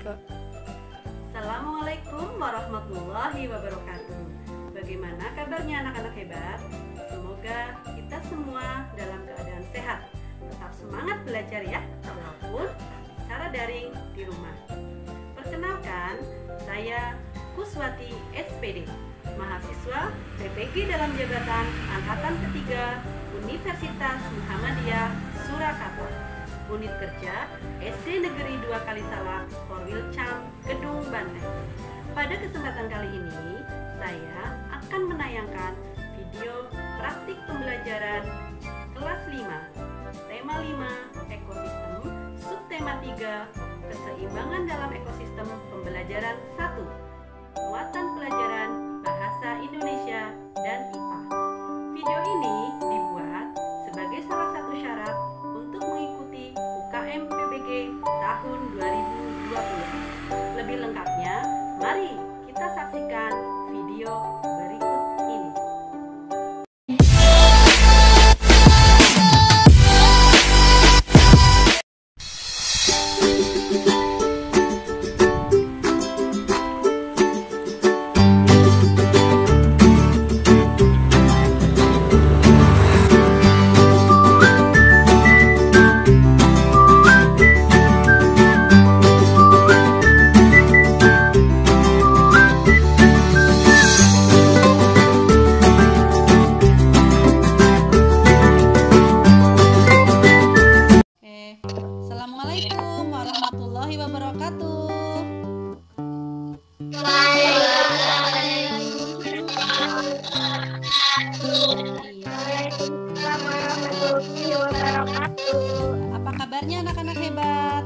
Kak. Assalamualaikum warahmatullahi wabarakatuh. Bagaimana kabarnya anak-anak hebat? Semoga kita semua dalam keadaan sehat. Tetap semangat belajar ya, walaupun secara daring di rumah. Perkenalkan, saya Kuswati SPD, mahasiswa PPG dalam jabatan Angkatan Ketiga Universitas Muhammadiyah Surakarta, unit kerja SD Negeri 2 Kalisalak, Korwilcam, Gedung Banteng. Pada kesempatan kali ini, saya akan menayangkan video praktik pembelajaran kelas 5, tema 5, ekosistem, subtema 3, keseimbangan dalam ekosistem pembelajaran 1, muatan pelajaran bahasa Indonesia dan IPA. Video ini dibuat sebagai salah satu syarat untuk mengikuti UKM PBG tahun 2020. Lebih lengkapnya, mari kita saksikan video berikut ini. Assalamualaikum warahmatullahi wabarakatuh. Apa kabarnya anak-anak hebat?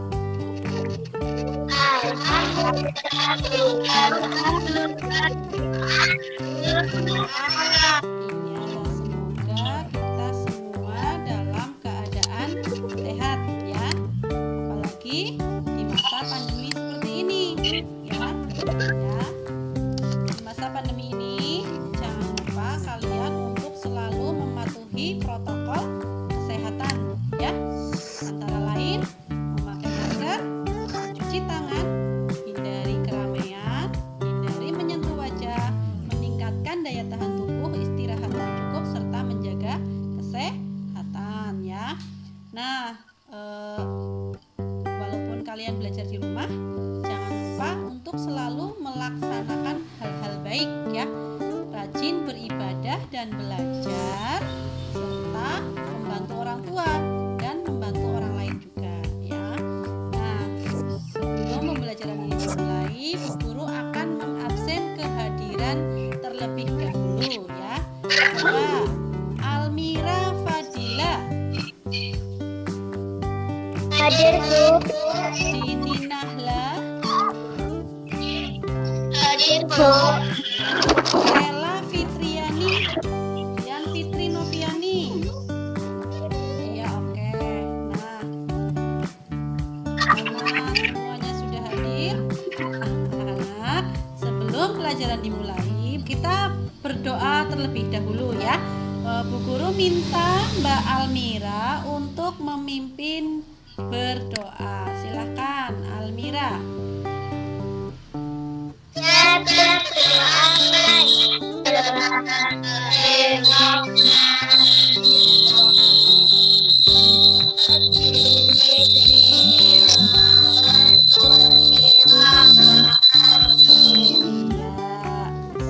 Semoga kita semua dalam keadaan sehat ya. Apalagi di masa pandemi seperti ini ya. Di masa pandemi ini jangan lupa kalian untuk selalu mematuhi protokol kesehatan ya. Antara lain memakai masker, mencuci tangan, hindari keramaian, hindari menyentuh wajah, meningkatkan daya tahan tubuh, istirahat yang cukup serta menjaga kesehatan ya. Nah, walaupun kalian belajar di rumah, jangan lupa untuk selalu melaksanakan hal-hal baik ya. Rajin beribadah dan belajar serta membantu orang tua dan membantu orang lain juga ya. Nah, sebelum pembelajaran ini dimulai, Bu Guru akan mengabsen kehadiran terlebih dahulu ya. Ada Almira Fadila, Hadir, Bu. Dini Nahla, Hadir, Bu. Ella Fitriani, dan Fitri Noviani. Iya, oke. Nah, karena semuanya sudah hadir, anak-anak, sebelum pelajaran dimulai, kita berdoa terlebih dahulu ya. Bu Guru minta Mbak Almira untuk memimpin berdoa. Silakan, Almira.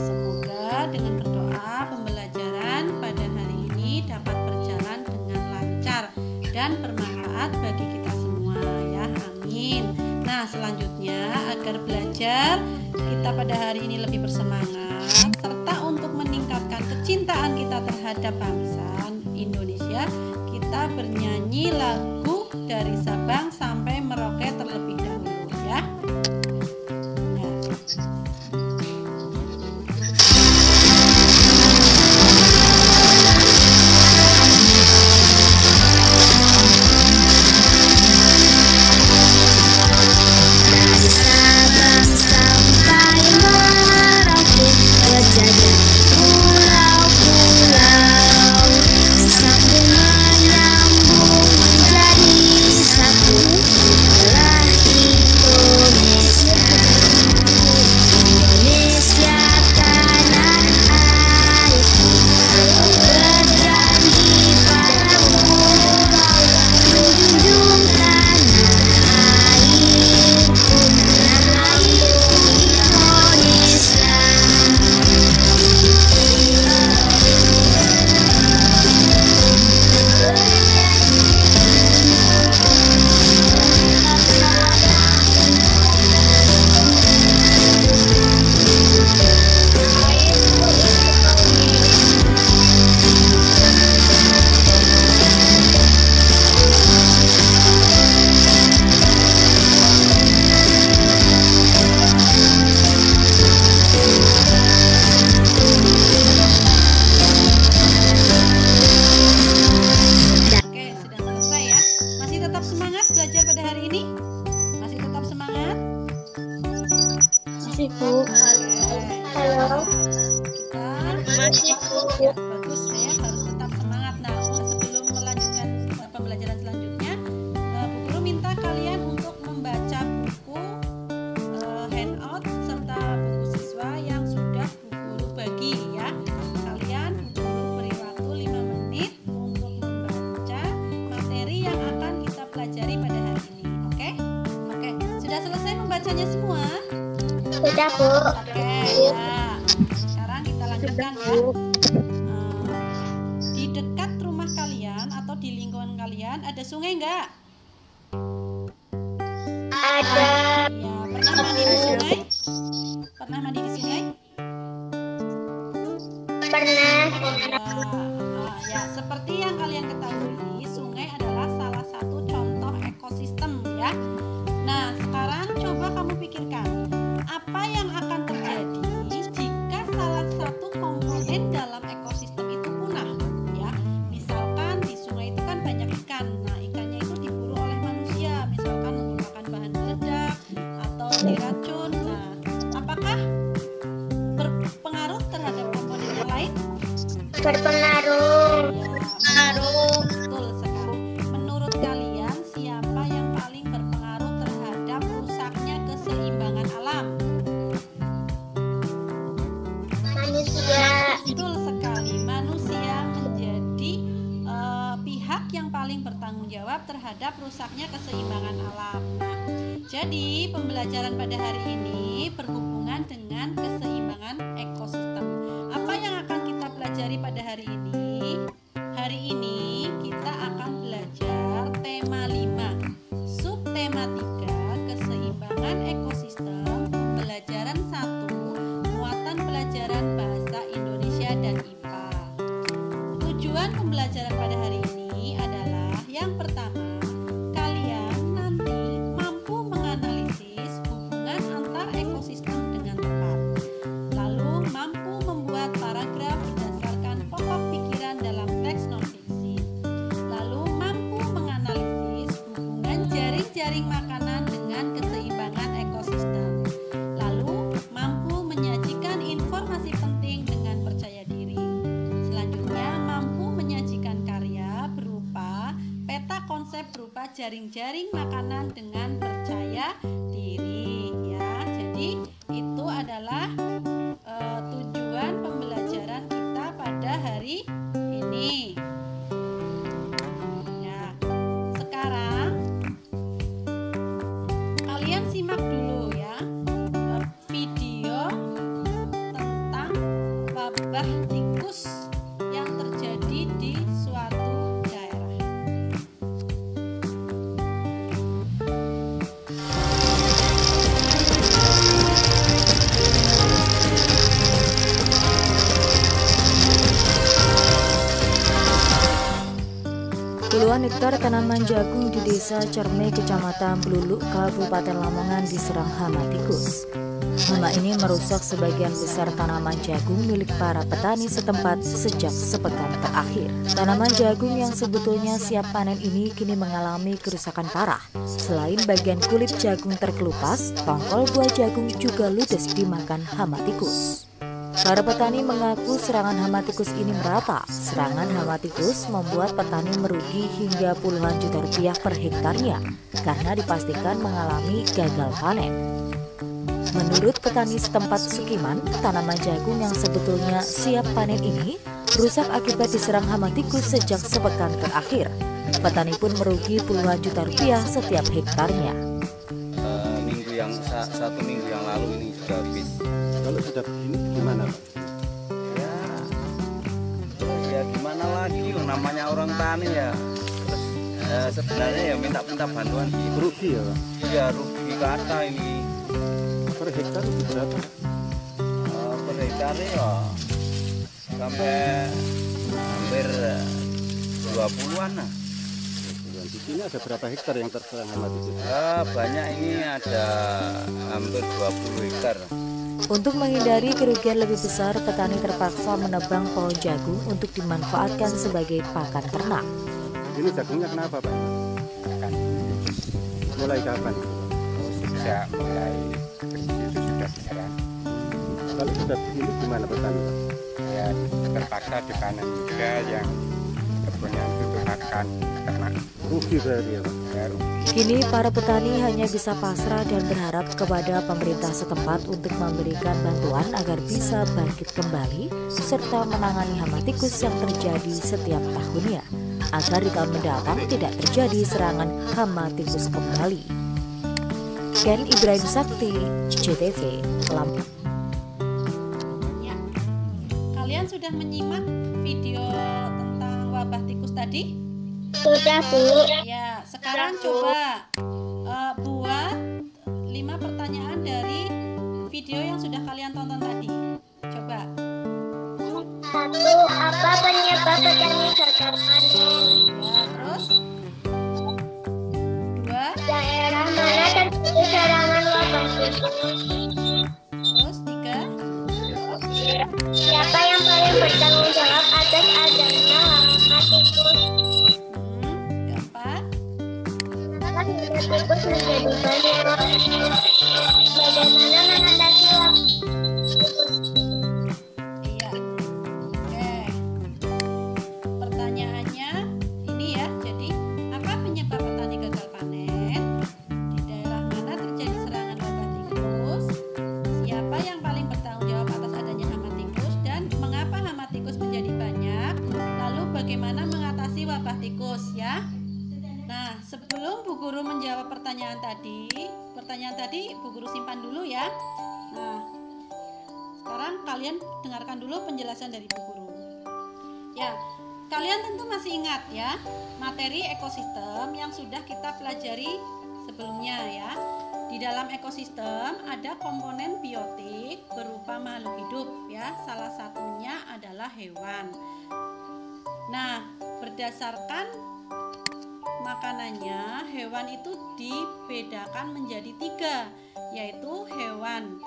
Semoga dengan berdoa pembelajaran pada hari ini dapat berjalan dengan lancar dan bermanfaat bagi kita semua ya. Amin. Nah, selanjutnya agar belajar kita pada hari ini lebih bersemangat serta untuk meningkatkan kecintaan kita terhadap bangsa Indonesia, kita bernyanyi lagu dari Sabang sampai Merauke terlebih dahulu ya. Sabang sampai Merauke, berjajar pulau-pulau, sambung menyambung menjadi satu. Masih, Bu. Halo. Kita Masih, Bu. ya bagus ya, harus tetap semangat. Nah, sebelum melanjutkan pembelajaran selanjutnya, Bu Guru minta kalian untuk membaca buku handout serta buku siswa yang sudah Bu Guru bagi ya. Kalian Bu Guru beri waktu 5 menit untuk membaca materi yang akan kita pelajari pada hari ini. Oke? Oke, sudah selesai membacanya semua? Sudah, Bu. Oke, ya. Sekarang kita lanjutkan ya. Di dekat rumah kalian atau di lingkungan kalian ada sungai enggak? Ada. Ya, pernah mandi di sungai? Pernah mandi di sungai? Pernah. Ya, seperti yang kalian ketahui, sungai adalah salah satu contoh ekosistem ya. Nah, sekarang coba kamu pikirkan, apa yang akan terjadi jika salah satu komponen dalam ekosistem itu punah ya. Misalkan di sungai itu kan banyak ikan. Nah, ikannya itu diburu oleh manusia, misalkan menggunakan bahan peledak atau diracun. Nah, apakah berpengaruh terhadap komponen yang lain? Berpengaruh. Betul sekali. Menurut kalian siapa yang paling berpengaruh terhadap rusaknya keseimbangan alam? Manusia. Betul sekali. Manusia menjadi pihak yang paling bertanggung jawab terhadap rusaknya keseimbangan alam. Nah, jadi pembelajaran pada hari ini berhubungan dengan keseimbangan ekosistem. Apa yang akan kita pelajari pada hari ini? Hari ini kita akan belajar tema 5, subtema 3, keseimbangan ekosistem, pembelajaran 1, muatan pelajaran bahasa Indonesia dan IPA. Tujuan pembelajaran pada hari ini adalah yang pertama, kalian nanti mampu menganalisis hubungan antar ekosistem dengan tepat. Lalu mampu membuat paragraf berdasarkan pokok pikiran dalam teks non-fiksi. Lalu mampu menganalisis hubungan jaring-jaring makanan dengan keseimbangan ekosistem. Lalu mampu menyajikan informasi penting dengan percaya diri. Selanjutnya mampu menyajikan karya berupa peta konsep berupa jaring-jaring makanan dengan percaya diri ya. Jadi itu adalah tujuan pembelajaran kita pada hari ini. Ya, sekarang kalian simak dulu ya video tentang wabah tikus yang terjadi di suatu daerah. Puluhan hektar tanaman jagung di Desa Cerme, Kecamatan Bluluk, Kabupaten Lamongan diserang hama tikus. Hama ini merusak sebagian besar tanaman jagung milik para petani setempat sejak sepekan terakhir. Tanaman jagung yang sebetulnya siap panen ini kini mengalami kerusakan parah. Selain bagian kulit jagung terkelupas, tongkol buah jagung juga ludes dimakan hama tikus. Para petani mengaku serangan hama tikus ini merata. Serangan hama tikus membuat petani merugi hingga puluhan juta rupiah per hektarnya karena dipastikan mengalami gagal panen. Menurut petani setempat Sukiman, tanaman jagung yang sebetulnya siap panen ini rusak akibat diserang hama tikus sejak sepekan terakhir. Petani pun merugi puluhan juta rupiah setiap hektarnya. Satu minggu yang lalu ini sudah habis. Kalau sudah begini gimana, Pak? Ya gimana lagi, namanya orang tani ya. Terus sebenarnya ya minta bantuan gitu. Rugi ya, Pak? Iya, rugi kata ini. Per hektar itu berapa? Per hektar ya sampai hampir 20-an lah. Di sini ada berapa hektar yang terserang hama tikus? Banyak, ini ada hampir 20 hektar. Untuk menghindari kerugian lebih besar, petani terpaksa menebang pohon jagung untuk dimanfaatkan sebagai pakan ternak. Ini jagungnya kenapa, Pak? Mulai kapan? Sejak mulai bersih itu sudah diserang. sudah begini gimana petani, Pak? Ya terpaksa dipanen juga yang kebun yang tutup akan karena Rugi berarti ya, Pak? ya, Kini para petani hanya bisa pasrah dan berharap kepada pemerintah setempat untuk memberikan bantuan agar bisa bangkit kembali serta menangani hama tikus yang terjadi setiap tahunnya agar di tahun mendatang tidak terjadi serangan hama tikus kembali. Ken Ibrahim Sakti, CTV, Lampung. Ya. Kalian sudah menyimak video tentang wabah tikus tadi? Sudah, Bu. Ya, sekarang coba buat 5 pertanyaan dari video yang sudah kalian tonton tadi. Coba. 1. Apa penyebab petani gagal panen? Ya, terus 2, Daerah mana terjadi serangan wabah tikus? terus 3, Siapa yang paling bertanggung jawab atas adanya hama tikus? 4, Kenapa hama tikus menjadi banyak? Bagaimana mengatasi wabah tikus? iya. Oke. Pertanyaannya ini ya. Jadi, apa penyebab petani gagal panen? Di daerah mana terjadi serangan wabah tikus? Siapa yang paling bertanggung jawab atas adanya hama tikus dan mengapa hama tikus menjadi banyak? Lalu bagaimana mengatasi wabah tikus ya? Nah, sebelum Bu Guru menjawab pertanyaan tadi Bu Guru simpan dulu ya. Nah, sekarang kalian dengarkan dulu penjelasan dari Bu Guru. Ya, kalian tentu masih ingat ya materi ekosistem yang sudah kita pelajari sebelumnya ya. Di dalam ekosistem ada komponen biotik berupa makhluk hidup ya. Salah satunya adalah hewan. Nah, berdasarkan makanannya, hewan itu dibedakan menjadi 3, yaitu hewan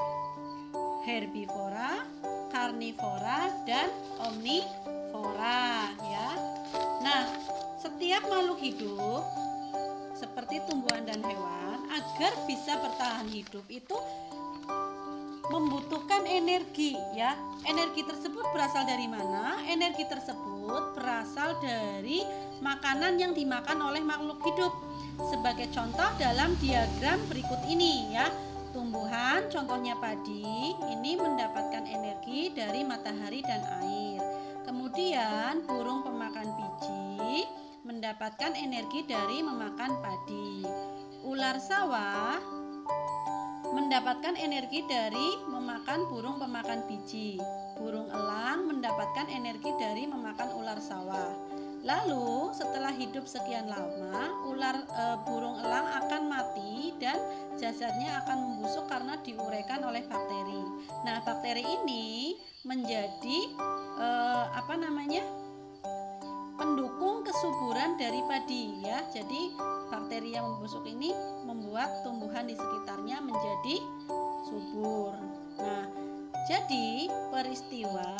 herbivora, karnivora, dan omnivora ya. Nah, setiap makhluk hidup seperti tumbuhan dan hewan agar bisa bertahan hidup itu membutuhkan energi ya. Energi tersebut berasal dari mana? Energi tersebut berasal dari makanan yang dimakan oleh makhluk hidup. Sebagai contoh dalam diagram berikut ini ya. Tumbuhan contohnya padi ini mendapatkan energi dari matahari dan air. Kemudian burung pemakan biji mendapatkan energi dari memakan padi. Ular sawah mendapatkan energi dari memakan burung pemakan biji. Burung elang mendapatkan energi dari memakan ular sawah. Lalu setelah hidup sekian lama, burung elang akan mati dan jasadnya akan membusuk karena diuraikan oleh bakteri. Nah, bakteri ini menjadi pendukung kesuburan dari padi ya. Jadi bakteri yang membusuk ini membuat tumbuhan di sekitarnya menjadi subur. Nah, jadi peristiwa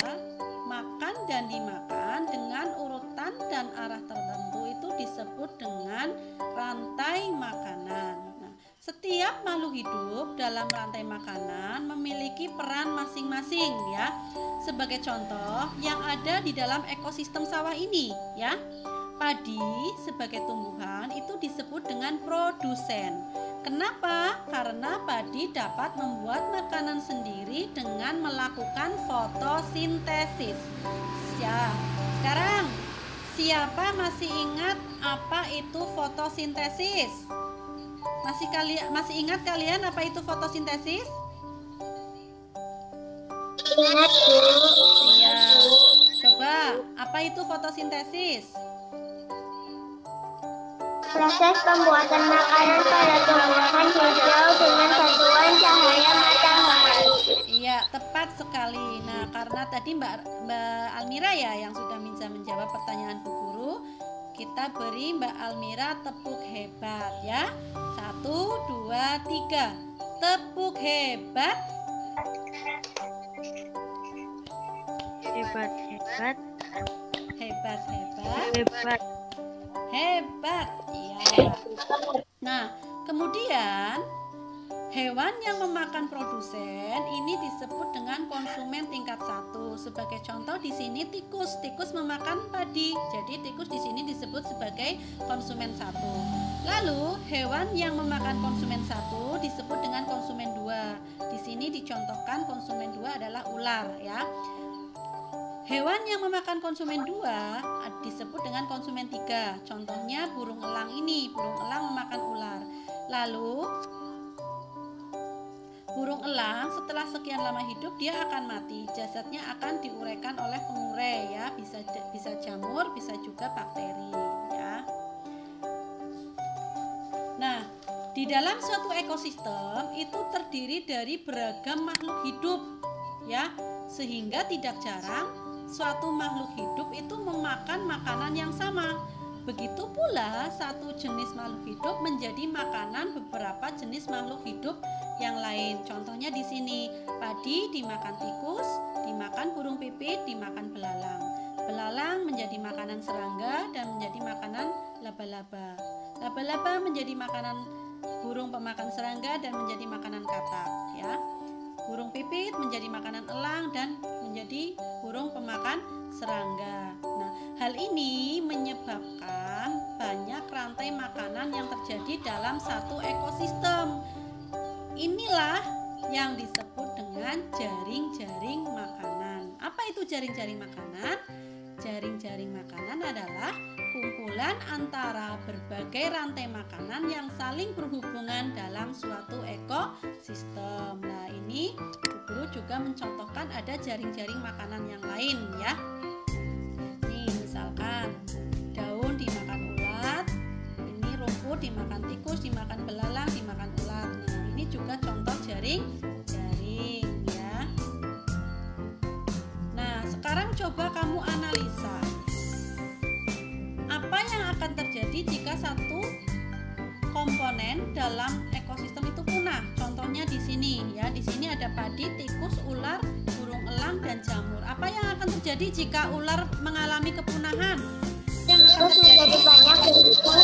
makan dan dimakan dengan urutan dan arah tertentu itu disebut dengan rantai makanan. Nah, setiap makhluk hidup dalam rantai makanan memiliki peran masing-masing ya. Sebagai contoh yang ada di dalam ekosistem sawah ini ya. Padi sebagai tumbuhan itu disebut dengan produsen. Kenapa? Karena padi dapat membuat makanan sendiri dengan melakukan fotosintesis. Ya, sekarang siapa masih ingat apa itu fotosintesis? Masih ingat kalian apa itu fotosintesis? Ingat, Bu. Iya. Coba, apa itu fotosintesis? Proses pembuatan makanan pada tumbuhan hijau dengan bantuan cahaya matahari. Iya, tepat sekali. Nah, karena tadi Mbak Almira ya yang sudah bisa menjawab pertanyaan Bu Guru, kita beri Mbak Almira tepuk hebat ya. 1, 2, 3. Tepuk hebat. Hebat, hebat, Hebat, hebat. hebat. Hebat. Iya. Nah, kemudian Hewan yang memakan produsen ini disebut dengan konsumen tingkat 1. Sebagai contoh di sini tikus. Tikus memakan padi. Jadi tikus di sini disebut sebagai konsumen 1. Lalu hewan yang memakan konsumen 1 disebut dengan konsumen 2. Di sini dicontohkan konsumen 2 adalah ular ya. Hewan yang memakan konsumen 2 disebut dengan konsumen 3. Contohnya burung elang ini. Burung elang memakan ular. Lalu burung elang setelah sekian lama hidup dia akan mati. Jasadnya akan diuraikan oleh pengurai ya, bisa jamur, bisa juga bakteri ya. Nah, di dalam suatu ekosistem itu terdiri dari beragam makhluk hidup ya, sehingga tidak jarang suatu makhluk hidup itu memakan makanan yang sama. Begitu pula satu jenis makhluk hidup menjadi makanan beberapa jenis makhluk hidup yang lain. Contohnya di sini, padi dimakan tikus, dimakan burung pipit, dimakan belalang. Belalang menjadi makanan serangga dan menjadi makanan laba-laba. Laba-laba menjadi makanan burung pemakan serangga dan menjadi makanan katak ya. Burung pipit menjadi makanan elang dan menjadi burung pemakan serangga. Nah, hal ini menyebabkan banyak rantai makanan yang terjadi dalam satu ekosistem. Inilah yang disebut dengan jaring-jaring makanan. Apa itu jaring-jaring makanan? Jaring-jaring makanan adalah kumpulan antara berbagai rantai makanan yang saling berhubungan dalam suatu ekosistem. Nah, ini guru juga mencontohkan ada jaring-jaring makanan yang lain ya. Nih, misalkan daun dimakan ulat, ini rumput dimakan tikus, dimakan belalang, dimakan ulat. Nah, ini juga contoh jaring-jaring ya. Nah, sekarang coba kamu analisa. Apa yang akan terjadi jika satu komponen dalam ekosistem itu punah? Contohnya di sini ya, di sini ada padi, tikus, ular, burung elang dan jamur. Apa yang akan terjadi jika ular mengalami kepunahan? Yang akan terjadi banyak, betul,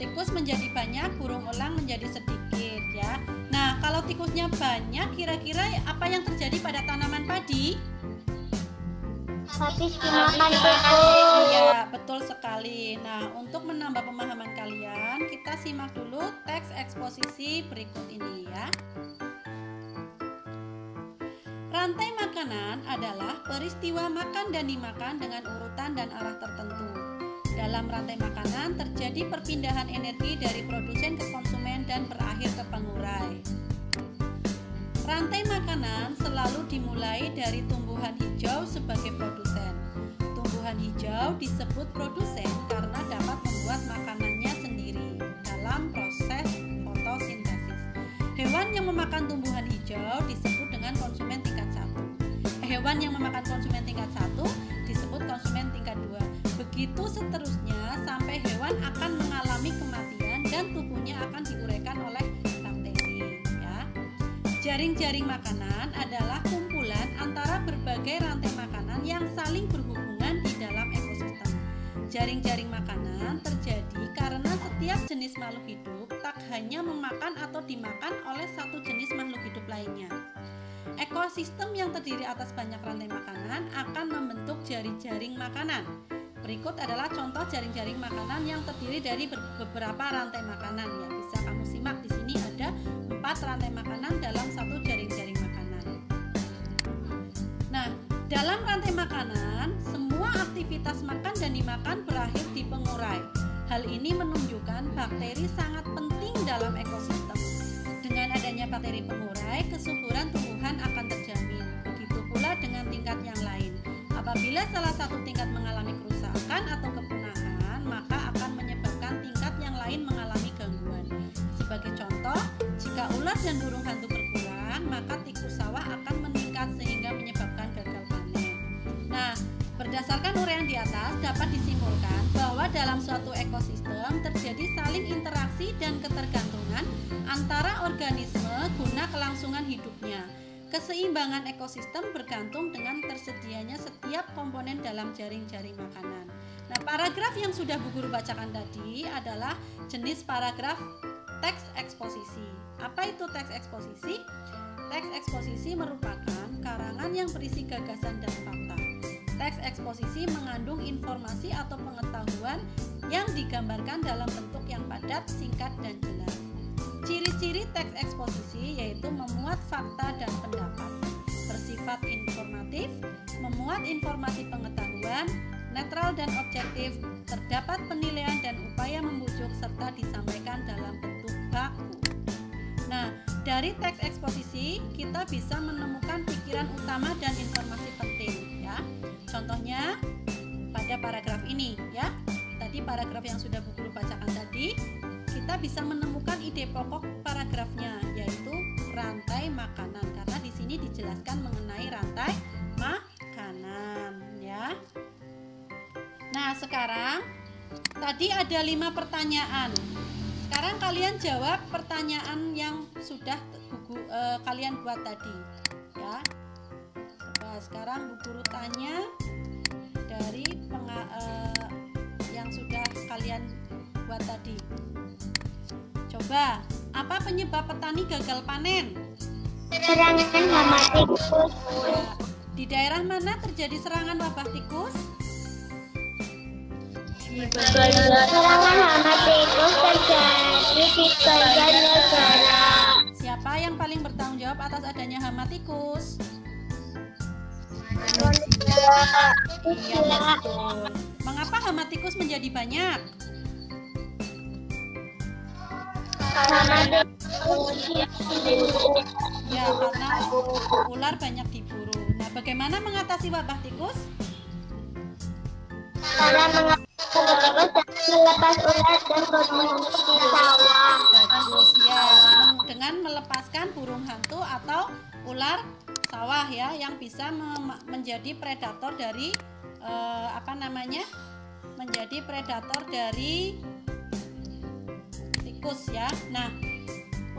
tikus menjadi banyak, burung elang menjadi sedikit ya. Nah, kalau tikusnya banyak, kira-kira apa yang terjadi pada tanaman padi? habis dimakan tikus. Iya, betul sekali. Nah, untuk menambah pemahaman kalian, kita simak dulu teks eksposisi berikut ini ya. Rantai makanan adalah peristiwa makan dan dimakan dengan urutan dan arah tertentu. Dalam rantai makanan terjadi perpindahan energi dari produsen ke konsumen dan berakhir ke pengurai. Rantai makanan selalu dimulai dari tumbuhan hijau sebagai produsen. Tumbuhan hijau disebut produsen karena dapat membuat makanannya sendiri dalam proses fotosintesis. Hewan yang memakan tumbuhan hijau disebut dengan konsumen tingkat 1. Hewan yang memakan konsumen tingkat 1 disebut konsumen tingkat 2. Begitu seterusnya sampai hewan akan mengalami kematian dan tubuhnya akan diuraikan oleh bakteri ya. Jaring-jaring makanan adalah kumpulan antara berbagai rantai makanan yang saling berhubungan di dalam ekosistem. Jaring-jaring makanan terjadi karena setiap jenis makhluk hidup tak hanya memakan atau dimakan oleh satu jenis makhluk hidup lainnya. Ekosistem yang terdiri atas banyak rantai makanan akan membentuk jaring-jaring makanan. Berikut adalah contoh jaring-jaring makanan yang terdiri dari beberapa rantai makanan ya. Bisa kamu simak di sini ada 4 rantai makanan dalam satu jaring-jaring makanan. Nah, dalam rantai makanan, semua aktivitas makan dan dimakan berakhir di pengurai. Hal ini menunjukkan bakteri sangat penting dalam ekosistem. Dengan adanya bakteri pengurai, kesuburan tumbuhan akan terjamin. Begitu pula dengan tingkat yang lain. Apabila salah satu tingkat mengalami kerusakan atau kepunahan, maka akan menyebabkan tingkat yang lain mengalami gangguan. Sebagai contoh, jika ulat dan burung hantu berkurang, maka tikus sawah akan meningkat sehingga menyebabkan gagal panen. Nah, berdasarkan uraian di atas dapat disimpulkan bahwa dalam suatu ekosistem terjadi saling interaksi dan ketergantungan antara organisme guna kelangsungan hidupnya. Keseimbangan ekosistem bergantung dengan tersedianya setiap komponen dalam jaring-jaring makanan. Nah, paragraf yang sudah Bu Guru bacakan tadi adalah jenis paragraf teks eksposisi. Apa itu teks eksposisi? Teks eksposisi merupakan karangan yang berisi gagasan dan fakta. Teks eksposisi mengandung informasi atau pengetahuan yang digambarkan dalam bentuk yang padat, singkat, dan jelas. Ciri-ciri teks eksposisi yaitu memuat fakta dan pendapat, bersifat informatif, memuat informasi pengetahuan, netral dan objektif, terdapat penilaian dan upaya membujuk serta disampaikan dalam bentuk baku. Nah, dari teks eksposisi kita bisa menemukan pikiran utama dan informasi penting ya. Contohnya pada paragraf ini ya. Tadi paragraf yang sudah Bu Guru bacakan tadi, kita bisa menemukan ide pokok paragrafnya yaitu rantai makanan karena di sini dijelaskan mengenai rantai makanan ya. Nah, sekarang tadi ada 5 pertanyaan. Sekarang kalian jawab pertanyaan yang sudah kalian buat tadi ya. Coba sekarang Bu Guru tanya dari yang sudah kalian buat tadi. Coba, apa penyebab petani gagal panen? Serangan hama tikus. Ya. Di daerah mana terjadi serangan wabah tikus? Serangan hama tikus terjadi di Banjarnegara. Siapa yang paling bertanggung jawab atas adanya hama tikus? Iya, betul. Mengapa hama tikus menjadi banyak? Ya, karena ular banyak diburu. Nah, bagaimana mengatasi wabah tikus? Cara mengatasi tikus melepas ular dan burung hantu di sawah. Bagus ya, dengan melepaskan burung hantu atau ular sawah ya, yang bisa menjadi predator dari menjadi predator dari tikus ya. Nah,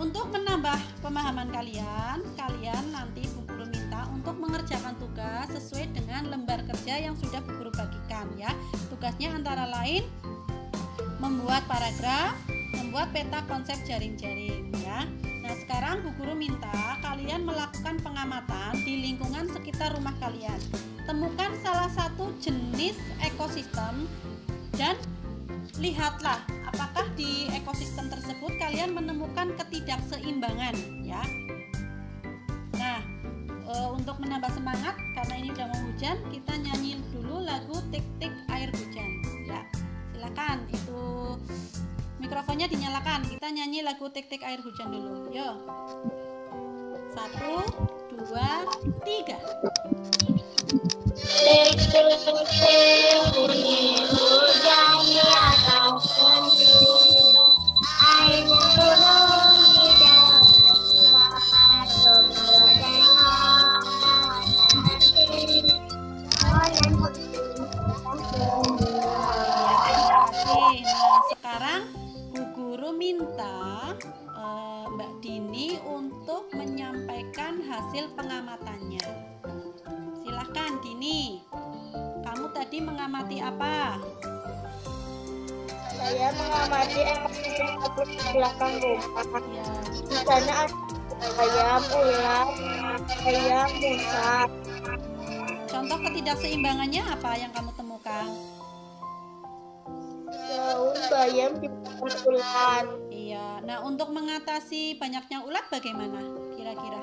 untuk menambah pemahaman kalian nanti Bu Guru minta untuk mengerjakan tugas sesuai dengan lembar kerja yang sudah Bu Guru bagikan ya. Tugasnya antara lain membuat paragraf, membuat peta konsep jaring-jaring ya. Nah, sekarang Bu Guru minta kalian melakukan pengamatan di lingkungan sekitar rumah kalian. Temukan salah satu jenis ekosistem dan lihatlah apakah di ekosistem tersebut kalian menemukan ketidakseimbangan ya. Nah, untuk menambah semangat karena ini udah mau hujan, kita nyanyi dulu lagu Tik-Tik Air Hujan ya. Silakan, itu mikrofonnya dinyalakan. Kita nyanyi lagu Tik-Tik Air Hujan dulu. Yo. 1, 2, 3. Tik-tik hujan di atas genting, air turun di dalam Nah, sekarang Bu Guru minta Mbak Dini untuk menyampaikan hasil pengamatannya. Silahkan Dini, kamu tadi mengamati apa? Saya mengamati ekosistem di belakang rumah. Ya, Di sana ada ayam, ular, ayam, musang. contoh ketidakseimbangannya apa yang kamu temukan? Daun bayam di belakang ular. Iya, nah untuk mengatasi banyaknya ulat bagaimana kira-kira?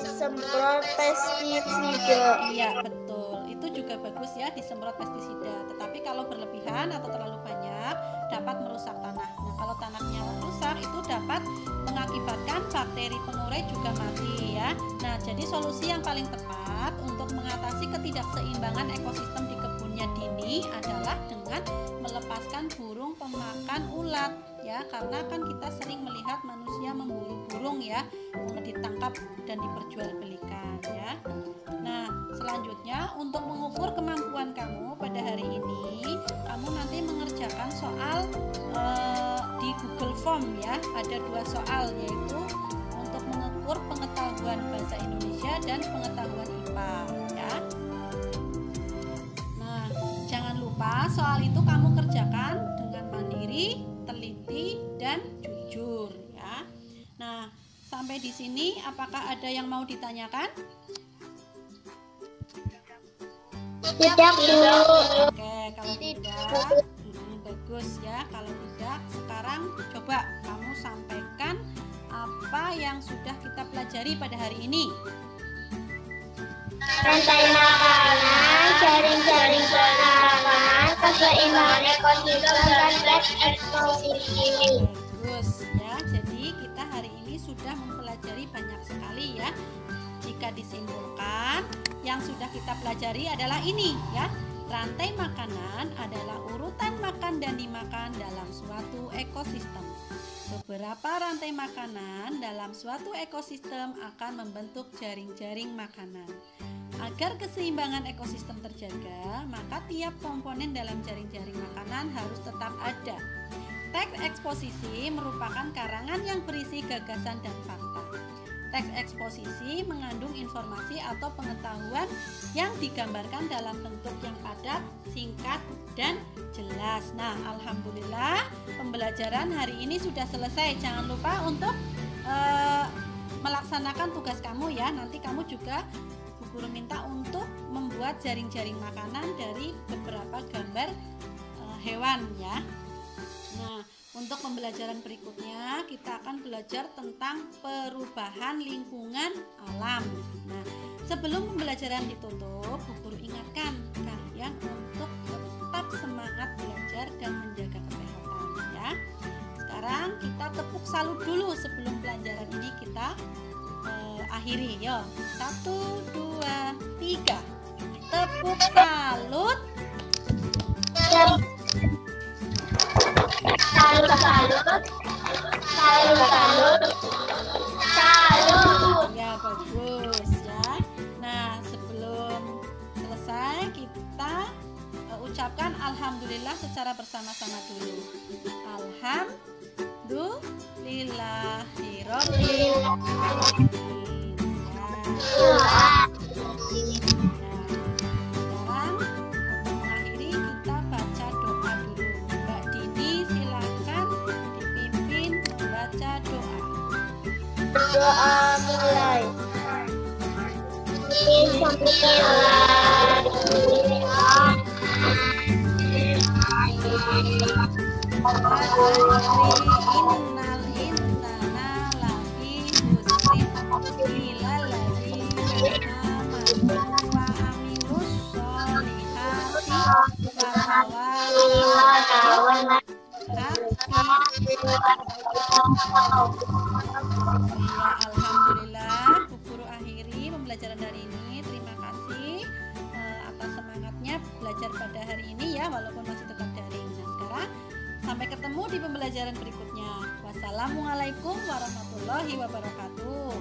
Semprot pestisida. Iya, betul. Itu juga bagus ya, disemprot pestisida. Tetapi kalau berlebihan atau terlalu banyak dapat merusak tanah. Nah, kalau tanahnya rusak itu dapat mengakibatkan bakteri pengurai juga mati ya. Nah, jadi solusi yang paling tepat untuk mengatasi ketidakseimbangan ekosistem di kebunnya Dini adalah dengan melepaskan burung pemakan ulat ya, karena kan kita sering melihat manusia memburu burung ya, ditangkap dan diperjualbelikan ya. Nah, selanjutnya untuk mengukur kemampuan kamu pada hari ini, kamu nanti mengerjakan soal di Google Form ya. Ada 2 soal, yaitu untuk mengukur pengetahuan bahasa Indonesia dan pengetahuan IPA ya. Nah, jangan lupa soal itu kamu kerjakan dengan mandiri, teliti, Nah, sampai di sini apakah ada yang mau ditanyakan? Tidak, Bu. Oke, kalau tidak, bagus ya. Kalau tidak, sekarang coba kamu sampaikan apa yang sudah kita pelajari pada hari ini. Rantai makanan, jaring-jaring penanaman, keseimbangan ekosistem, dan teks eksposisi. Bagus ya. Jadi kita hari ini sudah mempelajari banyak sekali ya. Jika disimpulkan, yang sudah kita pelajari adalah ini ya. Rantai makanan adalah urutan makan dan dimakan dalam suatu ekosistem. Beberapa rantai makanan dalam suatu ekosistem akan membentuk jaring-jaring makanan. Agar keseimbangan ekosistem terjaga, maka tiap komponen dalam jaring-jaring makanan harus tetap ada. Teks eksposisi merupakan karangan yang berisi gagasan dan fakta. Teks eksposisi mengandung informasi atau pengetahuan yang digambarkan dalam bentuk yang padat, singkat, dan jelas. Nah, alhamdulillah pembelajaran hari ini sudah selesai. Jangan lupa untuk melaksanakan tugas kamu ya. Nanti kamu juga Bu Guru minta untuk membuat jaring-jaring makanan dari beberapa gambar hewan ya. Nah, untuk pembelajaran berikutnya kita akan belajar tentang perubahan lingkungan alam. Nah, sebelum pembelajaran ditutup, Bu Guru ingatkan kalian untuk tetap semangat belajar dan menjaga kesehatan ya. Sekarang kita tepuk salut dulu sebelum pelajaran ini kita akhiri. Yo, 1, 2, 3. Tepuk salut. Salut. Ya, bagus ya. Nah, sebelum selesai kita ucapkan alhamdulillah secara bersama-sama dulu. Alhamdulillahirabbil alamin. Sekarang untuk mengakhiri kita baca doa dulu. Mbak Dini silakan dipimpin membaca doa. Doa mulai. Innal insana lafi khusrin illal ladzina amanu wa amilus sholihati wa tawassaw alhamdulillah, Bu Guru akhiri pembelajaran hari ini. Terima kasih atas semangatnya belajar pada hari ini ya, walaupun masih tetap daring. Nah, sekarang sampai ketemu di pembelajaran berikutnya. Wassalamualaikum warahmatullahi wabarakatuh.